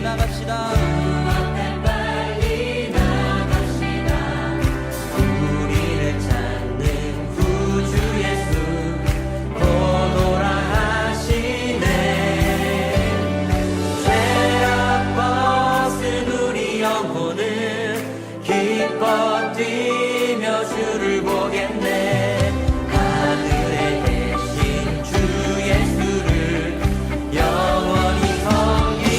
나갑시다. 우리를 찾는 구주 예수 오노라 하시네. 죄악 벗은 우리 영혼은 기뻐 뛰며 주를 보겠네. 하늘에 계신 주 예수를 영원히 섬기리.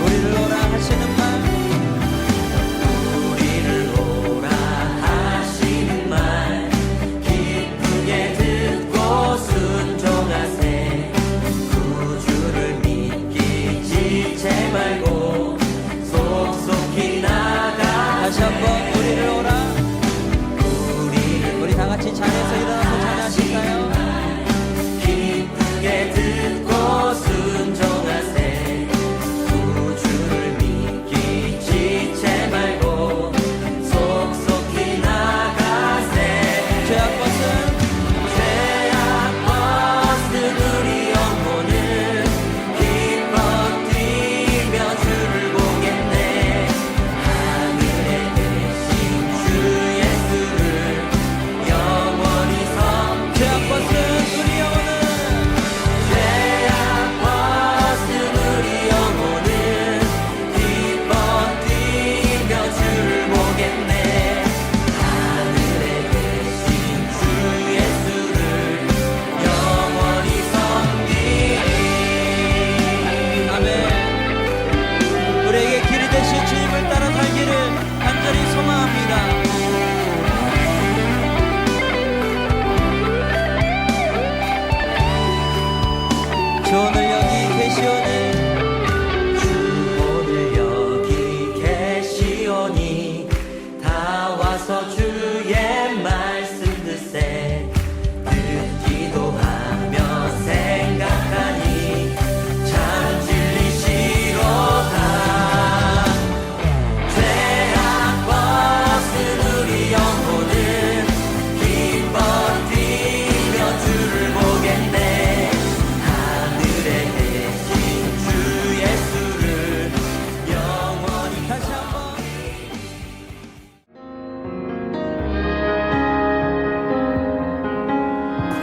우리를 오라 하시는 말, 우리를 오라 하시는 말 기쁘게 듣고 순종하세. 구주를 믿기 지체 말고 속속히 나가. 다시 한번 우리를 오라. 우리 다 같이 자리에서 일어나서 찬양하실까요? 기쁘게 듣고 순종하세. 구주를 믿기 지체 말고 속속히 나가세. 죄악 벗은 우리 영혼은 기뻐 뛰며 주를 보겠네. 하늘에 계신 주 예수를 영원히 섬기리. 죄악 벗은 우리 영혼은, 죄악 벗은 우리 영혼은 기뻐 뛰며 주를 보겠네. 하늘에 계신 주 예수를 영원히 섬기리. 아멘. 우리에게 길이 되신 주님을 따라 살기를 간절히 소망합니다. 주 오늘 여기 계시오니, 주 오늘 여기 계시오니 다 와서 주의 말씀 듣세. 듣기도 하며 생각하니 참 진리시로다. 죄악 벗은 우리 영혼은 기뻐 뛰며 주를 보겠네. 하늘에 계신 주 예수를 영원히. 다시 한번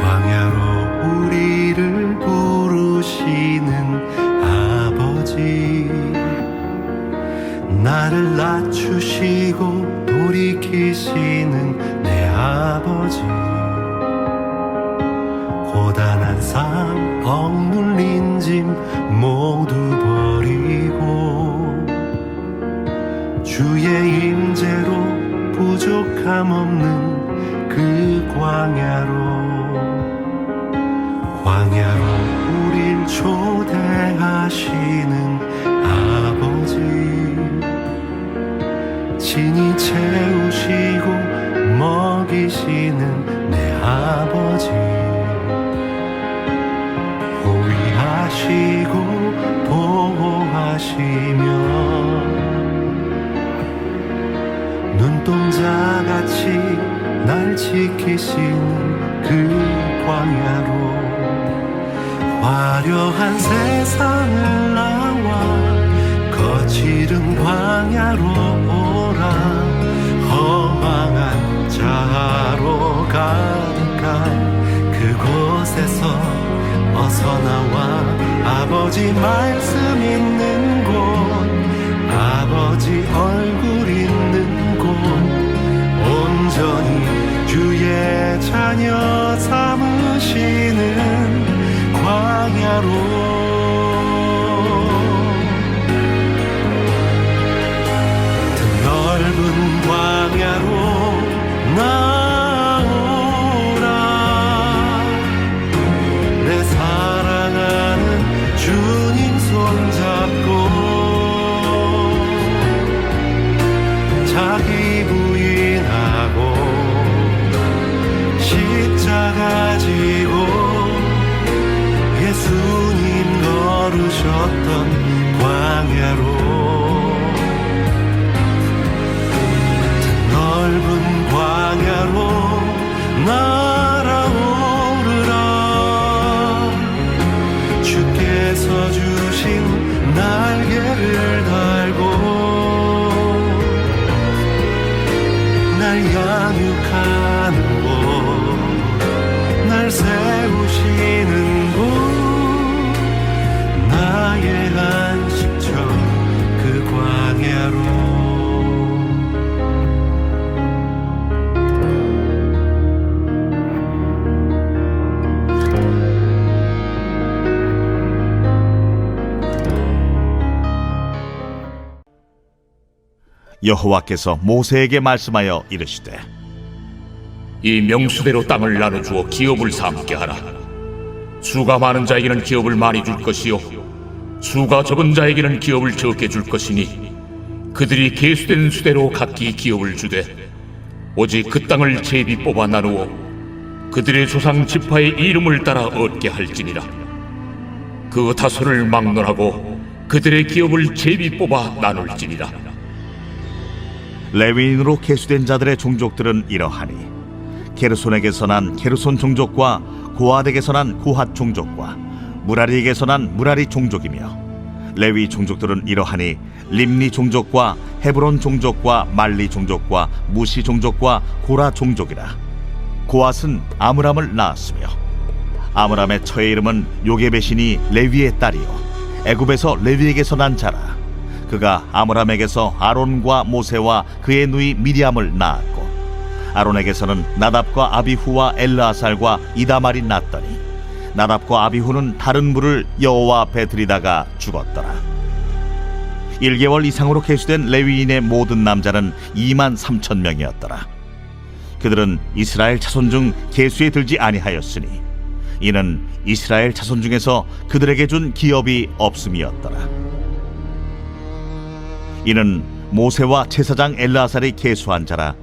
광야로 우리를 부르시는 아버지, 나를 낮추시고 돌이키시는 내 아버지. 고단한 삶 억눌린 짐 모두 버리고 주의 임재로 부족함 없는 그 광야로 우릴 초대하시는 아버지. 친히 채우시고 먹이시는 내 아버지. 호위하시고 보호하시며 눈동자같이 날 지키시는 그 광야로. 화려한 세상을 나와 거칠은 광야로 오라. 허망한 자아로 가득한 그곳에서 어서 나와 아버지 말씀 있는 곳, 아버지 얼굴 있는 곳, 온전히 주의 자녀 삼으시는 광야로. 넓은 광야로 나오라. 내 사랑하는 주님 손잡고 자기 부인하고 십자가 지고 예수님 걸으셨던 광야로. 넓은 광야로 날아오르라. 세우시는 분 나의 안식처 그 광야로 여호와께서 모세에게 말씀하여 이르시되 이 명수대로 땅을 나눠주어 기업을 삼게 하라. 수가 많은 자에게는 기업을 많이 줄 것이요 수가 적은 자에게는 기업을 적게 줄 것이니 그들이 계수된 수대로 각기 기업을 주되 오직 그 땅을 제비 뽑아 나누어 그들의 조상 지파의 이름을 따라 얻게 할지니라. 그 다소를 막론하고 그들의 기업을 제비 뽑아 나눌지니라. 레위인으로 계수된 자들의 종족들은 이러하니 게르손에게서 난 게르손 종족과 고핫에게서 난 고핫 종족과 무라리에게서 난 무라리 종족이며 레위 종족들은 이러하니 림니 종족과 헤브론 종족과 말리 종족과 무시 종족과 고라 종족이라. 고핫은 아므람을 낳았으며 아므람의 처의 이름은 요게벳이니 레위의 딸이요 애굽에서 레위에게서 난 자라. 그가 아므람에게서 아론과 모세와 그의 누이 미리암을 낳았고 아론에게서는 나답과 아비후와 엘르아살과 이다말이 낳았더니 나답과 아비후는 다른 물을 여호와 앞에 들이다가 죽었더라. 1개월 이상으로 계수된 레위인의 모든 남자는 2만 3천 명이었더라. 그들은 이스라엘 자손 중 계수에 들지 아니하였으니 이는 이스라엘 자손 중에서 그들에게 준 기업이 없음이었더라. 이는 모세와 제사장 엘르아살이 계수한 자라.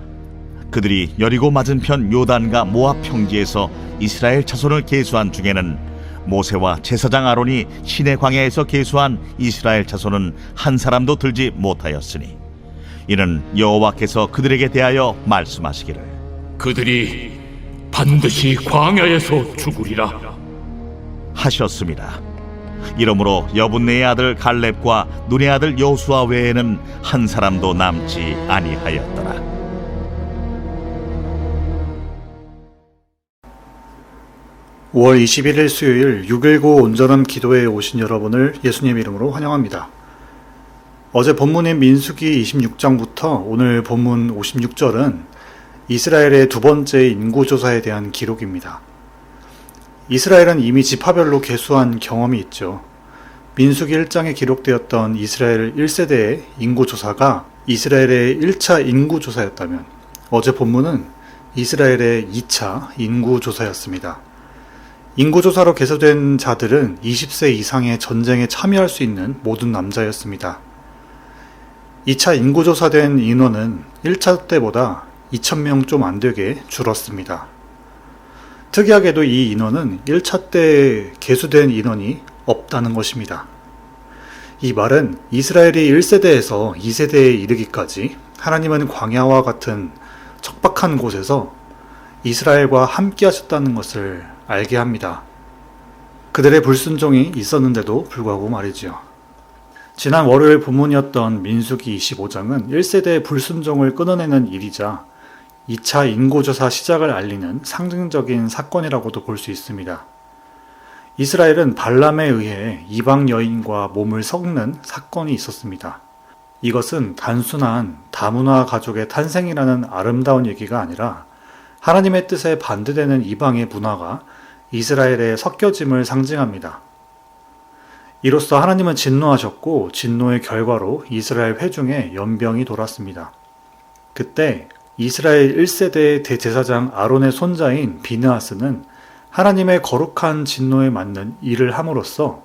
그들이 여리고 맞은편 요단과 모압 평지에서 이스라엘 자손을 계수한 중에는 모세와 제사장 아론이 시내 광야에서 계수한 이스라엘 자손은 한 사람도 들지 못하였으니 이는 여호와께서 그들에게 대하여 말씀하시기를 그들이 반드시 광야에서 죽으리라 하셨습니다. 이러므로 여분네의 아들 갈렙과 눈의 아들 여호수아 외에는 한 사람도 남지 아니하였더라. (5월 21일) 수요일 6.19 온전한 기도회에 오신 여러분을 예수님 이름으로 환영합니다. 어제 본문인 민수기 26장부터 오늘 본문 56절은 이스라엘의 두 번째 인구조사에 대한 기록입니다. 이스라엘은 이미 지파별로 계수한 경험이 있죠. 민수기 1장에 기록되었던 이스라엘 1세대의 인구조사가 이스라엘의 1차 인구조사였다면 어제 본문은 이스라엘의 2차 인구조사였습니다. 인구조사로 계수된 자들은 20세 이상의 전쟁에 참여할 수 있는 모든 남자였습니다. 2차 인구조사된 인원은 1차 때보다 2,000명 좀 안되게 줄었습니다. 특이하게도 이 인원은 1차 때 계수된 인원이 없다는 것입니다. 이 말은 이스라엘이 1세대에서 2세대에 이르기까지 하나님은 광야와 같은 척박한 곳에서 이스라엘과 함께 하셨다는 것을 알게 합니다. 그들의 불순종이 있었는데도 불구하고 말이지요. 지난 월요일 본문이었던 민수기 25장은 1세대의 불순종을 끊어내는 일이자 2차 인구조사 시작을 알리는 상징적인 사건이라고도 볼 수 있습니다. 이스라엘은 발람에 의해 이방 여인과 몸을 섞는 사건이 있었습니다. 이것은 단순한 다문화 가족의 탄생이라는 아름다운 얘기가 아니라 하나님의 뜻에 반대되는 이방의 문화가 이스라엘의 섞여짐을 상징합니다. 이로써 하나님은 진노하셨고 진노의 결과로 이스라엘 회중에 연병이 돌았습니다. 그때 이스라엘 1세대의 대제사장 아론의 손자인 비느하스는 하나님의 거룩한 진노에 맞는 일을 함으로써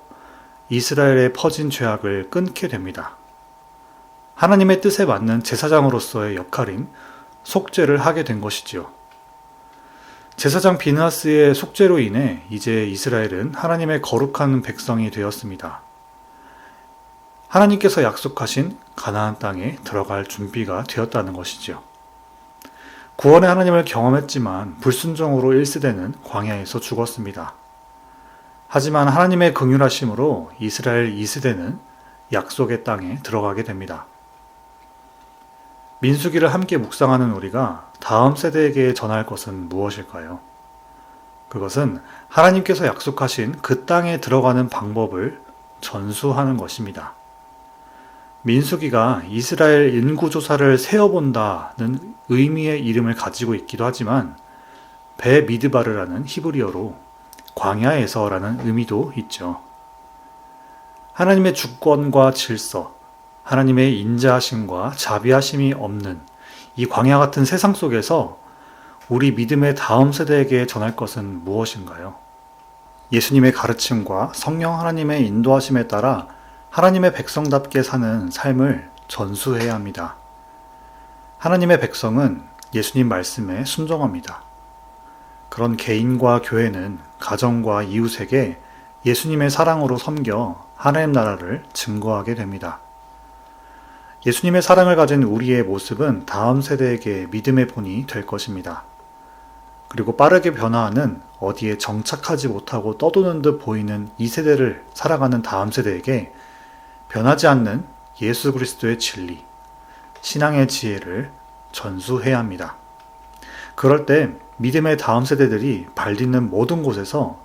이스라엘에 퍼진 죄악을 끊게 됩니다. 하나님의 뜻에 맞는 제사장으로서의 역할인 속죄를 하게 된 것이지요. 제사장 비느하스의 속죄로 인해 이제 이스라엘은 하나님의 거룩한 백성이 되었습니다. 하나님께서 약속하신 가나안 땅에 들어갈 준비가 되었다는 것이지요. 구원의 하나님을 경험했지만 불순종으로 1세대는 광야에서 죽었습니다. 하지만 하나님의 긍휼하심으로 이스라엘 2세대는 약속의 땅에 들어가게 됩니다. 민수기를 함께 묵상하는 우리가 다음 세대에게 전할 것은 무엇일까요? 그것은 하나님께서 약속하신 그 땅에 들어가는 방법을 전수하는 것입니다. 민수기가 이스라엘 인구조사를 세어본다는 의미의 이름을 가지고 있기도 하지만 베미드바르라는 히브리어로 광야에서라는 의미도 있죠. 하나님의 주권과 질서, 하나님의 인자하심과 자비하심이 없는 이 광야 같은 세상 속에서 우리 믿음의 다음 세대에게 전할 것은 무엇인가요? 예수님의 가르침과 성령 하나님의 인도하심에 따라 하나님의 백성답게 사는 삶을 전수해야 합니다. 하나님의 백성은 예수님 말씀에 순종합니다. 그런 개인과 교회는 가정과 이웃에게 예수님의 사랑으로 섬겨 하나님 나라를 증거하게 됩니다. 예수님의 사랑을 가진 우리의 모습은 다음 세대에게 믿음의 본이 될 것입니다. 그리고 빠르게 변화하는 어디에 정착하지 못하고 떠도는 듯 보이는 이 세대를 살아가는 다음 세대에게 변하지 않는 예수 그리스도의 진리, 신앙의 지혜를 전수해야 합니다. 그럴 때 믿음의 다음 세대들이 발딛는 모든 곳에서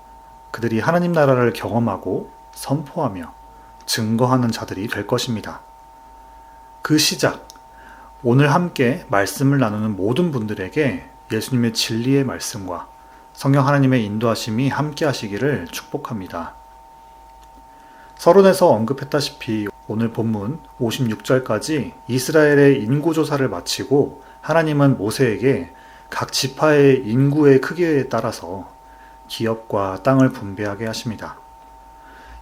그들이 하나님 나라를 경험하고 선포하며 증거하는 자들이 될 것입니다. 그 시작, 오늘 함께 말씀을 나누는 모든 분들에게 예수님의 진리의 말씀과 성령 하나님의 인도하심이 함께 하시기를 축복합니다. 서론에서 언급했다시피 오늘 본문 56절까지 이스라엘의 인구조사를 마치고 하나님은 모세에게 각 지파의 인구의 크기에 따라서 기업과 땅을 분배하게 하십니다.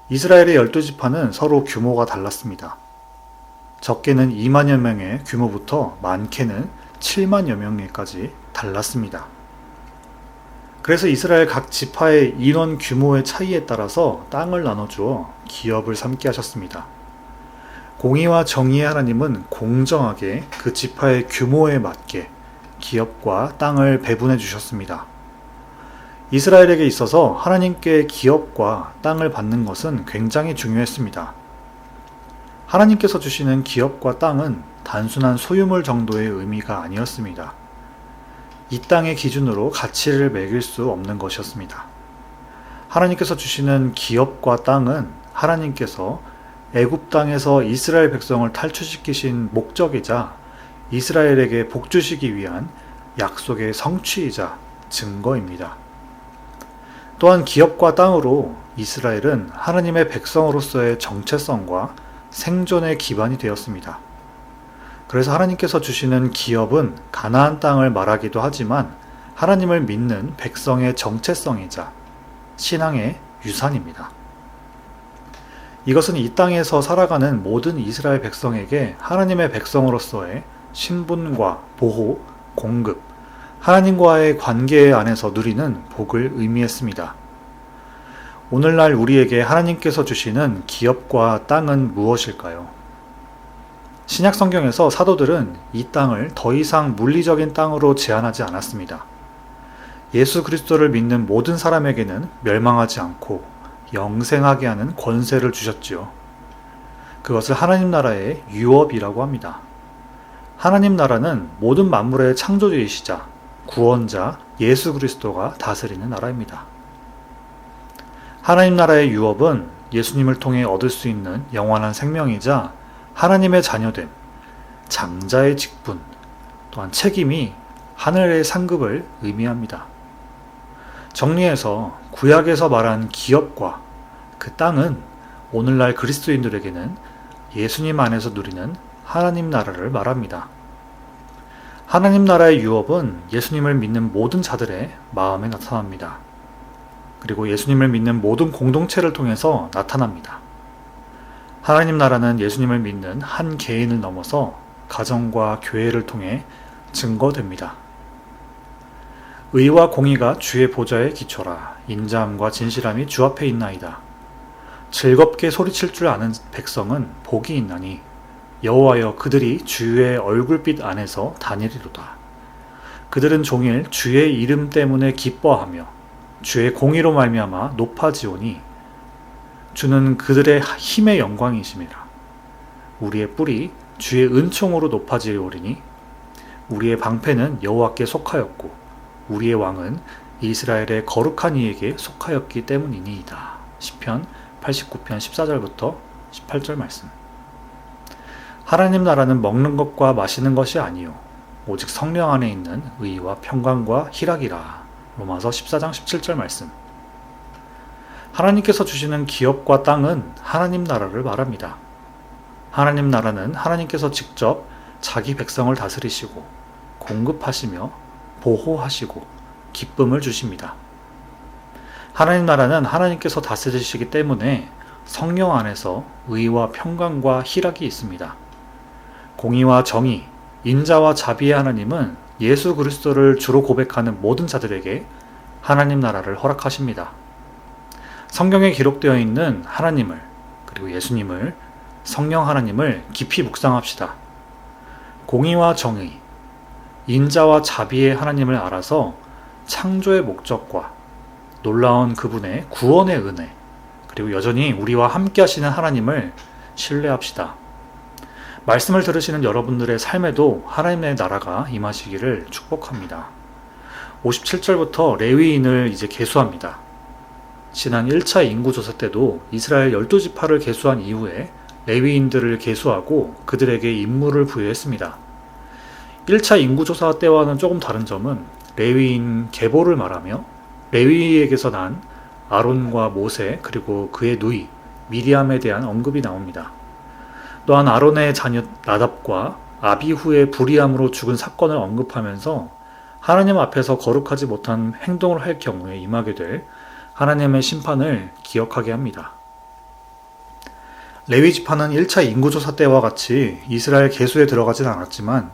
이스라엘의 12지파는 서로 규모가 달랐습니다. 적게는 2만여 명의 규모부터 많게는 7만여 명에까지 달랐습니다. 그래서 이스라엘 각 지파의 인원 규모의 차이에 따라서 땅을 나눠주어 기업을 삼게 하셨습니다. 공의와 정의의 하나님은 공정하게 그 지파의 규모에 맞게 기업과 땅을 배분해 주셨습니다. 이스라엘에게 있어서 하나님께 기업과 땅을 받는 것은 굉장히 중요했습니다. 하나님께서 주시는 기업과 땅은 단순한 소유물 정도의 의미가 아니었습니다. 이 땅의 기준으로 가치를 매길 수 없는 것이었습니다. 하나님께서 주시는 기업과 땅은 하나님께서 애굽 땅에서 이스라엘 백성을 탈출시키신 목적이자 이스라엘에게 복 주시기 위한 약속의 성취이자 증거입니다. 또한 기업과 땅으로 이스라엘은 하나님의 백성으로서의 정체성과 생존의 기반이 되었습니다. 그래서 하나님께서 주시는 기업은 가나안 땅을 말하기도 하지만 하나님을 믿는 백성의 정체성이자 신앙의 유산입니다. 이것은 이 땅에서 살아가는 모든 이스라엘 백성에게 하나님의 백성으로서의 신분과 보호, 공급, 하나님과의 관계 안에서 누리는 복을 의미했습니다. 오늘날 우리에게 하나님께서 주시는 기업과 땅은 무엇일까요? 신약 성경에서 사도들은 이 땅을 더 이상 물리적인 땅으로 제한하지 않았습니다. 예수 그리스도를 믿는 모든 사람에게는 멸망하지 않고 영생하게 하는 권세를 주셨지요. 그것을 하나님 나라의 유업이라고 합니다. 하나님 나라는 모든 만물의 창조주이시자 구원자 예수 그리스도가 다스리는 나라입니다. 하나님 나라의 유업은 예수님을 통해 얻을 수 있는 영원한 생명이자 하나님의 자녀됨, 장자의 직분, 또한 책임이 하늘의 상급을 의미합니다. 정리해서 구약에서 말한 기업과 그 땅은 오늘날 그리스도인들에게는 예수님 안에서 누리는 하나님 나라를 말합니다. 하나님 나라의 유업은 예수님을 믿는 모든 자들의 마음에 나타납니다. 그리고 예수님을 믿는 모든 공동체를 통해서 나타납니다. 하나님 나라는 예수님을 믿는 한 개인을 넘어서 가정과 교회를 통해 증거됩니다. 의와 공의가 주의 보좌에 기초라. 인자함과 진실함이 주 앞에 있나이다. 즐겁게 소리칠 줄 아는 백성은 복이 있나니 여호와여 그들이 주의 얼굴빛 안에서 다니리로다. 그들은 종일 주의 이름 때문에 기뻐하며 주의 공의로 말미암아 높아지오니 주는 그들의 힘의 영광이심이라. 우리의 뿔이 주의 은총으로 높아지오리니 우리의 방패는 여호와께 속하였고 우리의 왕은 이스라엘의 거룩한 이에게 속하였기 때문이니이다. 시편 89편 14절부터 18절 말씀. 하나님 나라는 먹는 것과 마시는 것이 아니요 오직 성령 안에 있는 의와 평강과 희락이라. 로마서 14장 17절 말씀. 하나님께서 주시는 기업과 땅은 하나님 나라를 말합니다. 하나님 나라는 하나님께서 직접 자기 백성을 다스리시고 공급하시며 보호하시고 기쁨을 주십니다. 하나님 나라는 하나님께서 다스리시기 때문에 성령 안에서 의와 평강과 희락이 있습니다. 공의와 정의, 인자와 자비의 하나님은 예수 그리스도를 주로 고백하는 모든 자들에게 하나님 나라를 허락하십니다. 성경에 기록되어 있는 하나님을, 그리고 예수님을, 성령 하나님을 깊이 묵상합시다. 공의와 정의, 인자와 자비의 하나님을 알아서 창조의 목적과 놀라운 그분의 구원의 은혜, 그리고 여전히 우리와 함께 하시는 하나님을 신뢰합시다. 말씀을 들으시는 여러분들의 삶에도 하나님의 나라가 임하시기를 축복합니다. 57절부터 레위인을 이제 계수합니다. 지난 1차 인구조사 때도 이스라엘 12지파를 계수한 이후에 레위인들을 계수하고 그들에게 임무를 부여했습니다. 1차 인구조사 때와는 조금 다른 점은 레위인 계보를 말하며 레위에게서 난 아론과 모세 그리고 그의 누이 미리암에 대한 언급이 나옵니다. 또한 아론의 자녀 나답과 아비후의 불의함으로 죽은 사건을 언급하면서 하나님 앞에서 거룩하지 못한 행동을 할 경우에 임하게 될 하나님의 심판을 기억하게 합니다. 레위 지파는 1차 인구조사 때와 같이 이스라엘 계수에 들어가진 않았지만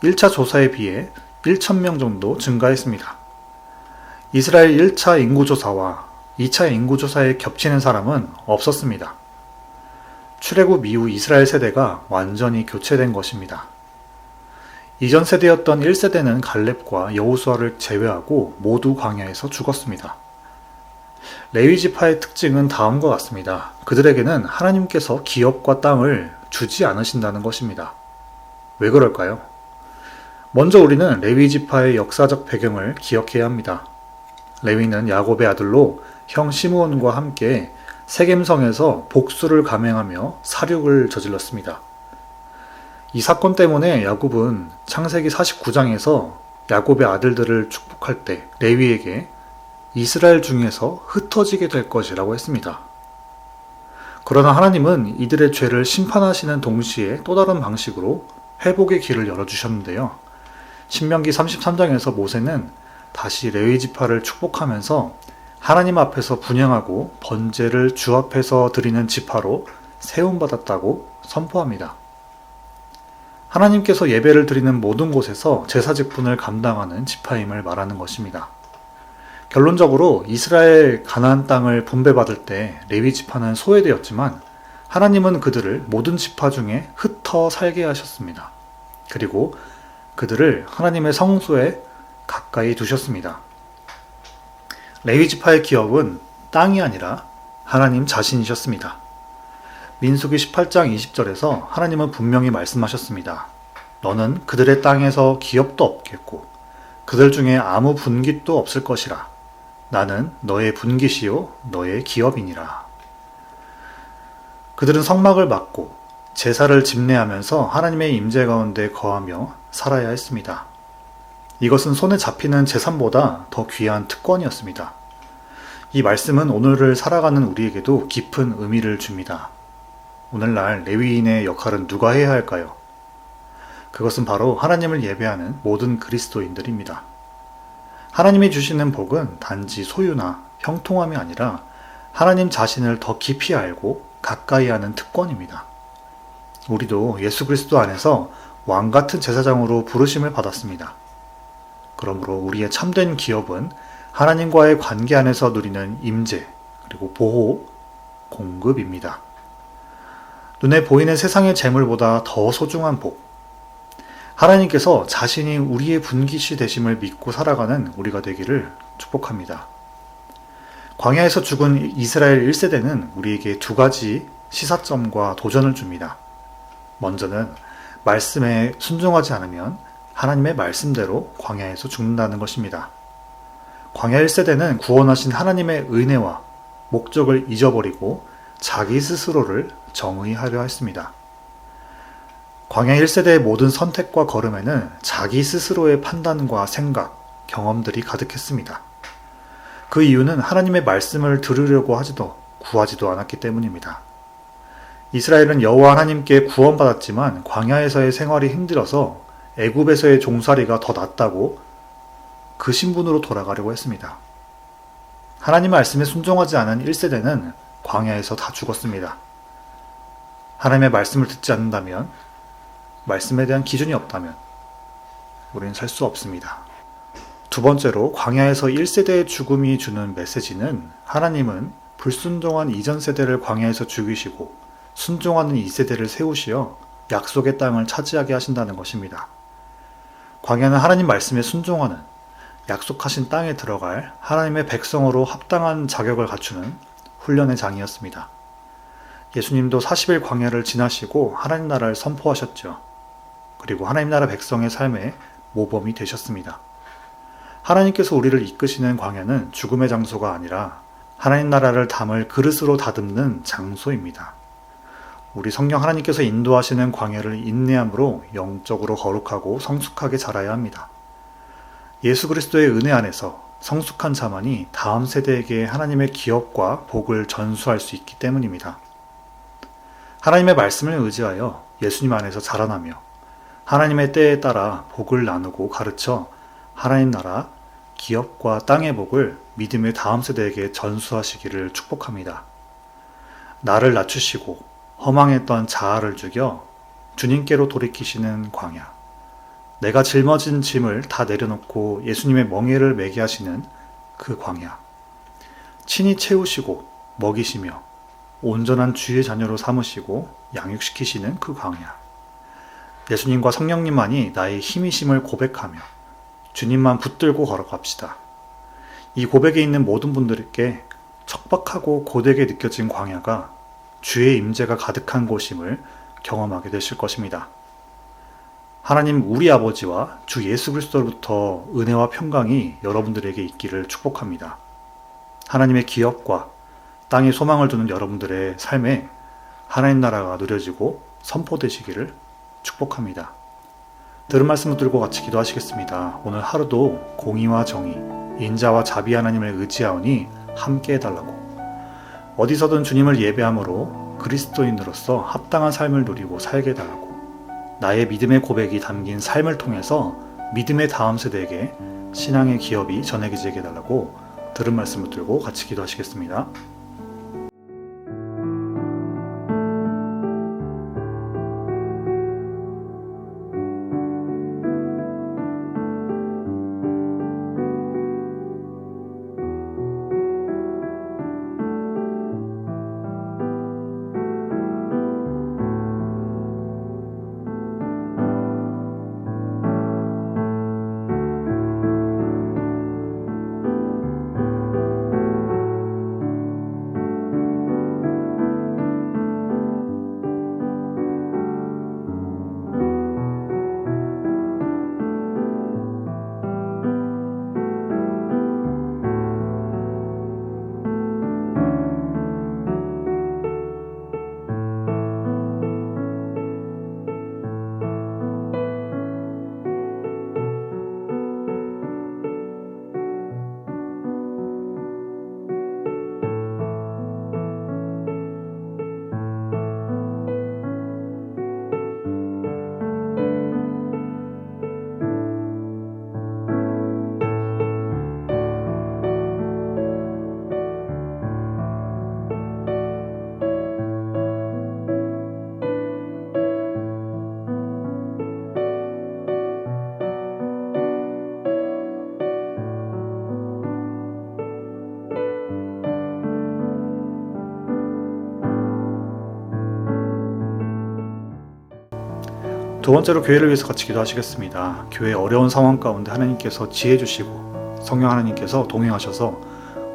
1차 조사에 비해 1,000명 정도 증가했습니다. 이스라엘 1차 인구조사와 2차 인구조사에 겹치는 사람은 없었습니다. 출애굽 이후 이스라엘 세대가 완전히 교체된 것입니다. 이전 세대였던 1세대는 갈렙과 여호수아를 제외하고 모두 광야에서 죽었습니다. 레위 지파의 특징은 다음과 같습니다. 그들에게는 하나님께서 기업과 땅을 주지 않으신다는 것입니다. 왜 그럴까요? 먼저 우리는 레위 지파의 역사적 배경을 기억해야 합니다. 레위는 야곱의 아들로 형 시므온과 함께 세겜성에서 복수를 감행하며 살육을 저질렀습니다. 이 사건 때문에 야곱은 창세기 49장에서 야곱의 아들들을 축복할 때 레위에게 이스라엘 중에서 흩어지게 될 것이라고 했습니다. 그러나 하나님은 이들의 죄를 심판하시는 동시에 또 다른 방식으로 회복의 길을 열어주셨는데요. 신명기 33장에서 모세는 다시 레위 지파를 축복하면서 하나님 앞에서 분향하고 번제를 주 앞에서 드리는 지파로 세움받았다고 선포합니다. 하나님께서 예배를 드리는 모든 곳에서 제사 직분을 감당하는 지파임을 말하는 것입니다. 결론적으로 이스라엘 가나안 땅을 분배받을 때 레위 지파는 소외되었지만 하나님은 그들을 모든 지파 중에 흩어 살게 하셨습니다. 그리고 그들을 하나님의 성소에 가까이 두셨습니다. 레위 지파의 기업은 땅이 아니라 하나님 자신이셨습니다. 민수기 18장 20절에서 하나님은 분명히 말씀하셨습니다. 너는 그들의 땅에서 기업도 없겠고 그들 중에 아무 분깃도 없을 것이라. 나는 너의 분깃이요 너의 기업이니라. 그들은 성막을 맡고 제사를 집례하면서 하나님의 임재 가운데 거하며 살아야 했습니다. 이것은 손에 잡히는 재산보다 더 귀한 특권이었습니다. 이 말씀은 오늘을 살아가는 우리에게도 깊은 의미를 줍니다. 오늘날 레위인의 역할은 누가 해야 할까요? 그것은 바로 하나님을 예배하는 모든 그리스도인들입니다. 하나님이 주시는 복은 단지 소유나 형통함이 아니라 하나님 자신을 더 깊이 알고 가까이 하는 특권입니다. 우리도 예수 그리스도 안에서 왕같은 제사장으로 부르심을 받았습니다. 그러므로 우리의 참된 기업은 하나님과의 관계 안에서 누리는 임재, 그리고 보호, 공급입니다. 눈에 보이는 세상의 재물보다 더 소중한 복. 하나님께서 자신이 우리의 분깃이 되심을 믿고 살아가는 우리가 되기를 축복합니다. 광야에서 죽은 이스라엘 1세대는 우리에게 두 가지 시사점과 도전을 줍니다. 먼저는 말씀에 순종하지 않으면 하나님의 말씀대로 광야에서 죽는다는 것입니다. 광야 1세대는 구원하신 하나님의 은혜와 목적을 잊어버리고 자기 스스로를 정의하려 했습니다. 광야 1세대의 모든 선택과 걸음에는 자기 스스로의 판단과 생각, 경험들이 가득했습니다. 그 이유는 하나님의 말씀을 들으려고 하지도 구하지도 않았기 때문입니다. 이스라엘은 여호와 하나님께 구원받았지만 광야에서의 생활이 힘들어서 애굽에서의 종살이가 더 낫다고 그 신분으로 돌아가려고 했습니다. 하나님 말씀에 순종하지 않은 1세대는 광야에서 다 죽었습니다. 하나님의 말씀을 듣지 않는다면, 말씀에 대한 기준이 없다면 우리는 살 수 없습니다. 두 번째로 광야에서 1세대의 죽음이 주는 메시지는 하나님은 불순종한 이전 세대를 광야에서 죽이시고 순종하는 2세대를 세우시어 약속의 땅을 차지하게 하신다는 것입니다. 광야는 하나님 말씀에 순종하는 약속하신 땅에 들어갈 하나님의 백성으로 합당한 자격을 갖추는 훈련의 장이었습니다. 예수님도 40일 광야를 지나시고 하나님 나라를 선포하셨죠. 그리고 하나님 나라 백성의 삶의 모범이 되셨습니다. 하나님께서 우리를 이끄시는 광야는 죽음의 장소가 아니라 하나님 나라를 담을 그릇으로 다듬는 장소입니다. 우리 성령 하나님께서 인도하시는 광야를 인내함으로 영적으로 거룩하고 성숙하게 자라야 합니다. 예수 그리스도의 은혜 안에서 성숙한 자만이 다음 세대에게 하나님의 기업과 복을 전수할 수 있기 때문입니다. 하나님의 말씀을 의지하여 예수님 안에서 자라나며 하나님의 때에 따라 복을 나누고 가르쳐 하나님 나라, 기업과 땅의 복을 믿음의 다음 세대에게 전수하시기를 축복합니다. 나를 낮추시고 허망했던 자아를 죽여 주님께로 돌이키시는 광야, 내가 짊어진 짐을 다 내려놓고 예수님의 멍에를 매게 하시는 그 광야, 친히 채우시고 먹이시며 온전한 주의 자녀로 삼으시고 양육시키시는 그 광야, 예수님과 성령님만이 나의 힘이심을 고백하며 주님만 붙들고 걸어갑시다. 이 고백에 있는 모든 분들께 척박하고 고되게 느껴진 광야가 주의 임재가 가득한 곳임을 경험하게 되실 것입니다. 하나님 우리 아버지와 주 예수 그리스도로부터 은혜와 평강이 여러분들에게 있기를 축복합니다. 하나님의 기업과 땅에 소망을 두는 여러분들의 삶에 하나님 나라가 누려지고 선포되시기를 축복합니다. 들은 말씀을 들고 같이 기도하시겠습니다. 오늘 하루도 공의와 정의, 인자와 자비 하나님을 의지하오니 함께 해달라고, 어디서든 주님을 예배함으로 그리스도인으로서 합당한 삶을 누리고 살게 해달라고, 나의 믿음의 고백이 담긴 삶을 통해서 믿음의 다음 세대에게 신앙의 기업이 전해지게 해달라고 들은 말씀을 들고 같이 기도하시겠습니다. 두 번째로 교회를 위해서 같이 기도하시겠습니다. 교회 어려운 상황 가운데 하나님께서 지혜 주시고 성령 하나님께서 동행하셔서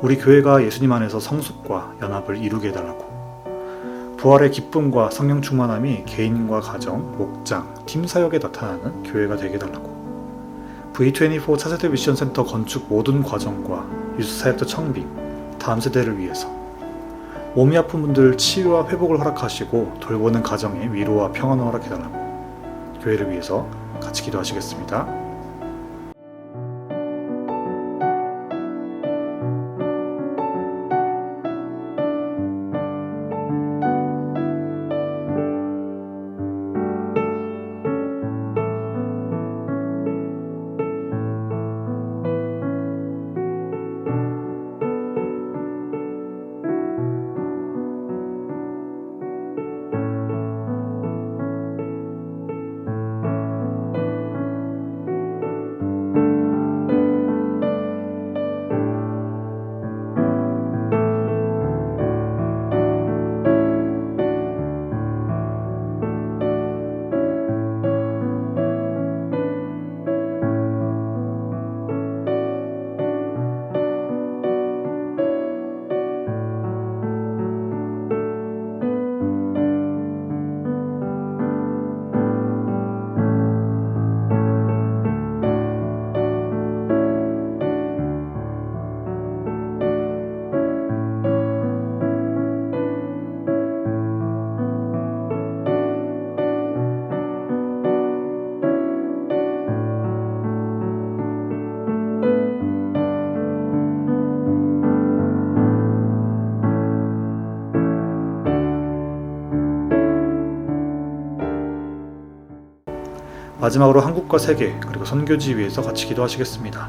우리 교회가 예수님 안에서 성숙과 연합을 이루게 해달라고, 부활의 기쁨과 성령 충만함이 개인과 가정, 목장, 팀 사역에 나타나는 교회가 되게 해달라고, V24 차세대 미션 센터 건축 모든 과정과 유스 사역자 청빙, 다음 세대를 위해서 몸이 아픈 분들 치유와 회복을 허락하시고 돌보는 가정에 위로와 평안을 허락해달라고 교회를 위해서 같이 기도하시겠습니다. 마지막으로 한국과 세계 그리고 선교지 위해서 같이 기도하시겠습니다.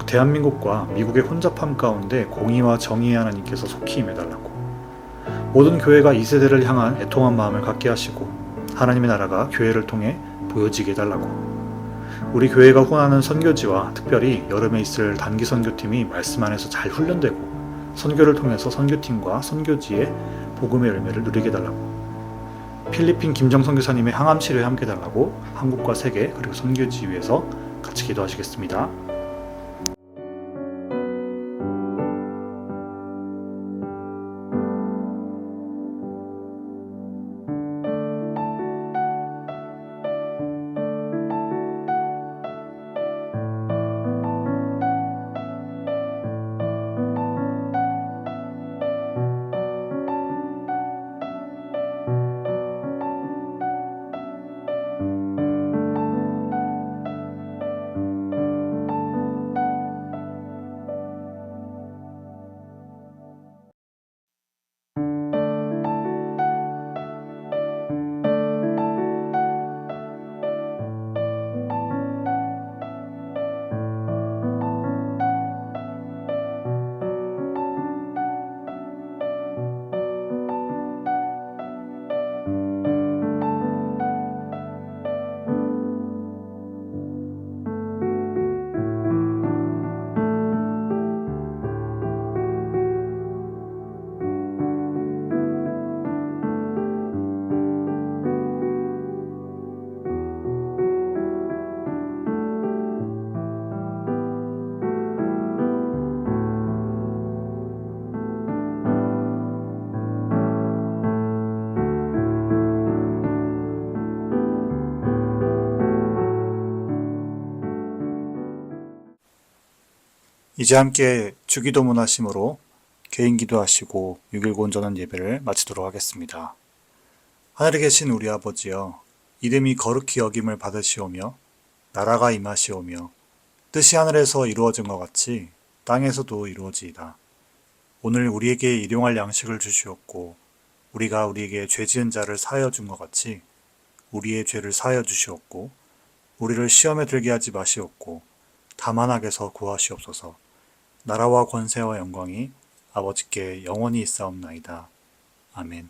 대한민국과 미국의 혼잡함 가운데 공의와 정의의 하나님께서 속히 임해달라고, 모든 교회가 이 세대를 향한 애통한 마음을 갖게 하시고 하나님의 나라가 교회를 통해 보여지게 해달라고, 우리 교회가 후원하는 선교지와 특별히 여름에 있을 단기 선교팀이 말씀 안에서 잘 훈련되고 선교를 통해서 선교팀과 선교지의 복음의 열매를 누리게 해달라고, 필리핀 김정 선교사님의 항암 치료에 함께 해달라고 한국과 세계 그리고 선교지 위해서 같이 기도하시겠습니다. 이제 함께 주기도문 하심으로 개인 기도하시고 6.19 온전한 예배를 마치도록 하겠습니다. 하늘에 계신 우리 아버지여, 이름이 거룩히 여김을 받으시오며 나라가 임하시오며 뜻이 하늘에서 이루어진 것 같이 땅에서도 이루어지이다. 오늘 우리에게 일용할 양식을 주시옵고 우리가 우리에게 죄 지은 자를 사하여 준 것 같이 우리의 죄를 사하여 주시옵고 우리를 시험에 들게 하지 마시옵고 다만 악에서 구하시옵소서. 나라와 권세와 영광이 아버지께 영원히 있사옵나이다. 아멘.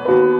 주